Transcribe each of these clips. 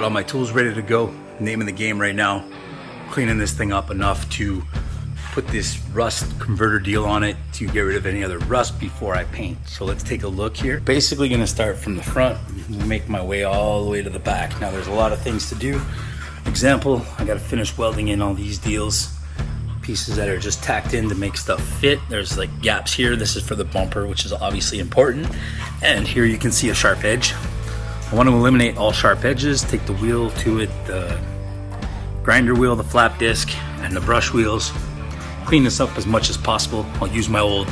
Got all my tools ready to go. Name of the game right now, cleaning this thing up enough to put this rust converter deal on it to get rid of any other rust before I paint. So let's take a look here. Basically gonna start from the front, make my way all the way to the back. Now there's a lot of things to do. Example, I gotta finish welding in all these deals. Pieces that are just tacked in to make stuff fit. There's like gaps here. This is for the bumper, which is obviously important. And here you can see a sharp edge. I want to eliminate all sharp edges, take the wheel to it, the grinder wheel, the flap disc, and the brush wheels. Clean this up as much as possible. I'll use my old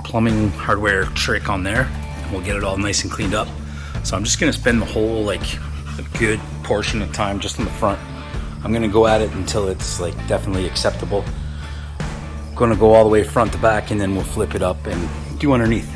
plumbing hardware trick on there, and we'll get it all nice and cleaned up. So I'm just gonna spend the whole, like, a good portion of time just in the front. I'm gonna go at it until it's like definitely acceptable. I'm gonna go all the way front to back, and then we'll flip it up and do underneath.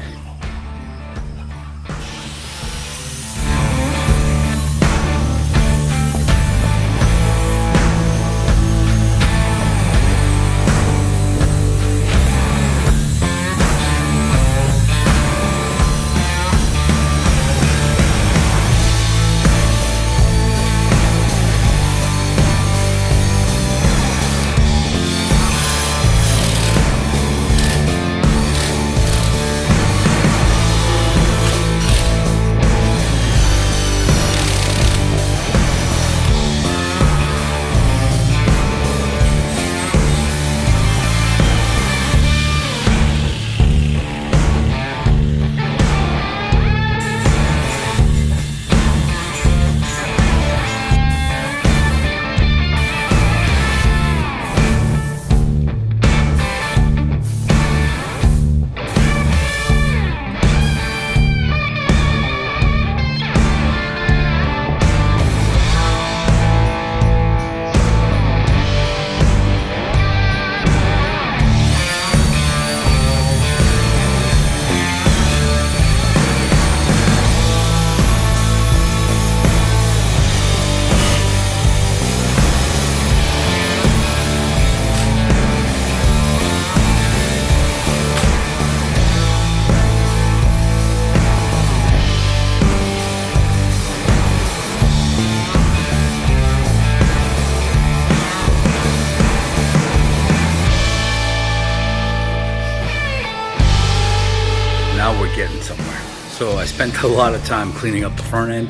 Now we're getting somewhere. So I spent a lot of time cleaning up the front end.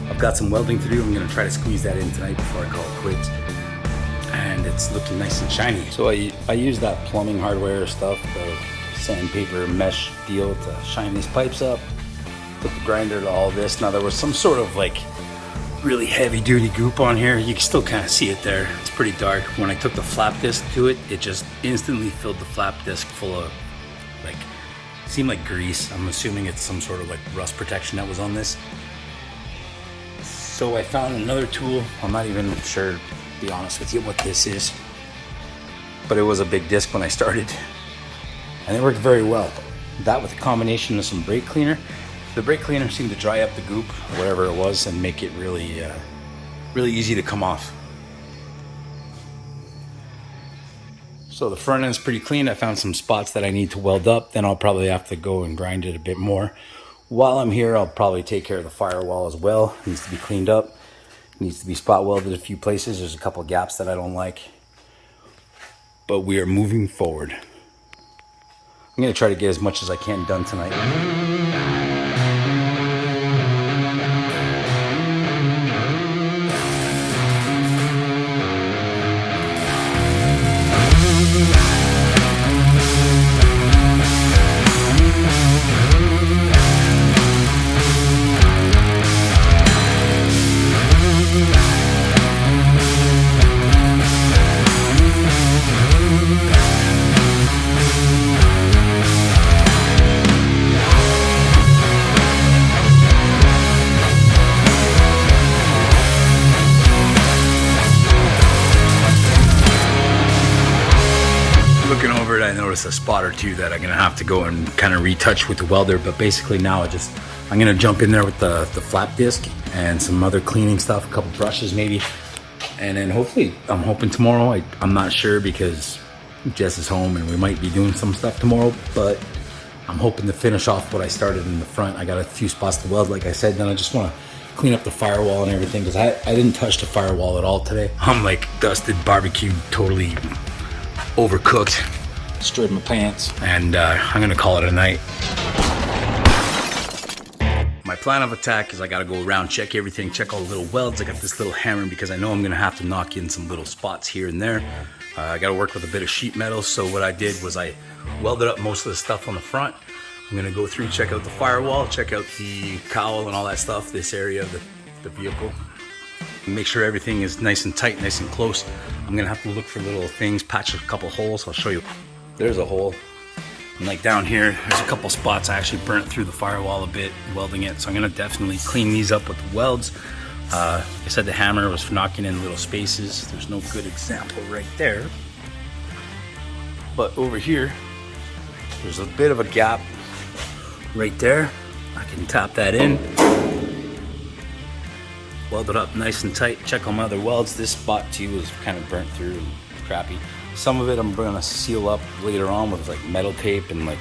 I've got some welding to do. I'm gonna try to squeeze that in tonight before I call it quits. And it's looking nice and shiny. So I use that plumbing hardware stuff, the sandpaper mesh deal, to shine these pipes up. Put the grinder to all this. Now there was some sort of like really heavy duty goop on here. You can still kind of see it there. It's pretty dark. When I took the flap disc to it, it just instantly filled the flap disc full of, like, seemed like grease. I'm assuming it's some sort of like rust protection that was on this. So I found another tool. I'm not even sure, to be honest with you, what this is. But it was a big disc when I started. And it worked very well. That with a combination of some brake cleaner. The brake cleaner seemed to dry up the goop, or whatever it was, and make it really, really easy to come off. So the front end's pretty clean. I found some spots that I need to weld up. Then I'll probably have to go and grind it a bit more. While I'm here, I'll probably take care of the firewall as well. It needs to be cleaned up. It needs to be spot welded a few places. There's a couple gaps that I don't like. But we are moving forward. I'm gonna try to get as much as I can done tonight. Looking over it, I noticed a spot or two that I'm gonna have to go and kind of retouch with the welder. But basically now I'm gonna jump in there with the flap disc and some other cleaning stuff, a couple brushes maybe, and then hopefully, I'm hoping tomorrow. I'm not sure because Jess is home and we might be doing some stuff tomorrow, but I'm hoping to finish off what I started in the front. I got a few spots to weld, like I said. Then I just want to clean up the firewall and everything, because I didn't touch the firewall at all today. I'm like dusted, barbecued, totally overcooked, destroyed my pants, and I'm gonna call it a night. My plan of attack is I gotta go around, check everything, check all the little welds. I got this little hammer because I know I'm gonna have to knock in some little spots here and there. I gotta work with a bit of sheet metal, so what I did was I welded up most of the stuff on the front. I'm gonna go through, check out the firewall, check out the cowl and all that stuff, this area of the vehicle. Make sure everything is nice and tight, nice and close. I'm gonna have to look for little things, patch a couple holes. I'll show you. There's a hole. And like down here, there's a couple spots I actually burnt through the firewall a bit, welding it. So I'm gonna definitely clean these up with the welds. Like I said, the hammer was for knocking in little spaces. There's no good example right there. But over here, there's a bit of a gap right there. I can tap that in. Weld it up nice and tight. Check on my other welds. This spot too is kind of burnt through and crappy. Some of it I'm gonna seal up later on with like metal tape and like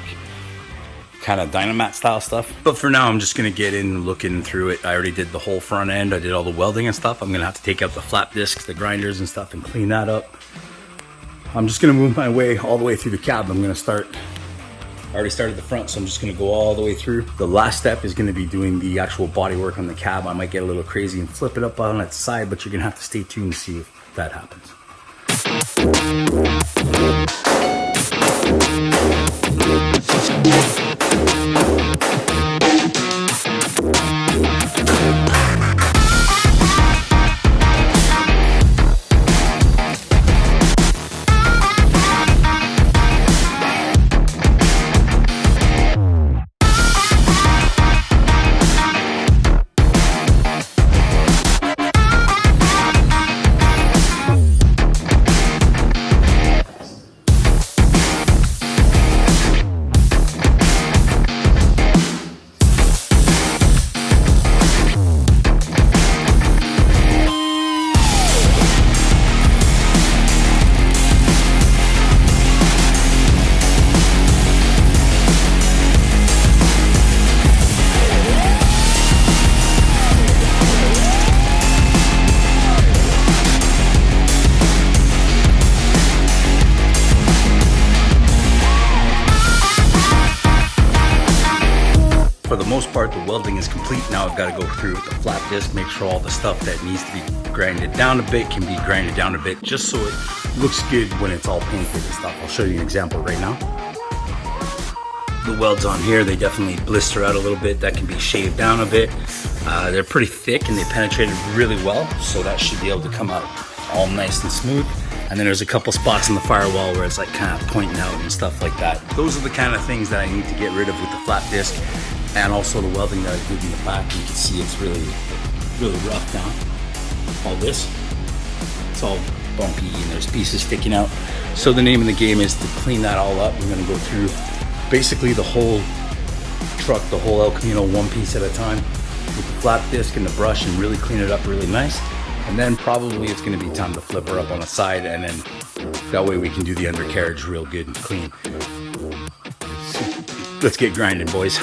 kind of Dynamat style stuff. But for now, I'm just gonna get in looking through it. I already did the whole front end. I did all the welding and stuff. I'm gonna have to take out the flap discs, the grinders and stuff, and clean that up. I'm just gonna move my way all the way through the cab. I'm gonna start, I already started the front, so I'm just gonna go all the way through. The last step is gonna be doing the actual body work on the cab. I might get a little crazy and flip it up on its side, but you're gonna have to stay tuned to see if that happens. For the most part, the welding is complete. Now I've got to go through with the flap disc, make sure all the stuff that needs to be grinded down a bit can be grinded down a bit, just so it looks good when it's all painted and stuff. I'll show you an example right now. The welds on here, they definitely blister out a little bit. That can be shaved down a bit. They're pretty thick and they penetrated really well, so that should be able to come out all nice and smooth. And then there's a couple spots in the firewall where it's like kind of pointing out and stuff like that. Those are the kind of things that I need to get rid of with the flap disc, and also the welding that I did in the back. You can see it's really rough now. All this, it's all bumpy and there's pieces sticking out. So the name of the game is to clean that all up. We're gonna go through basically the whole truck, the whole El Camino, one piece at a time with the flap disc and the brush, and really clean it up really nice. And then probably it's gonna be time to flip her up on the side, and then that way we can do the undercarriage real good and clean. So let's get grinding, boys.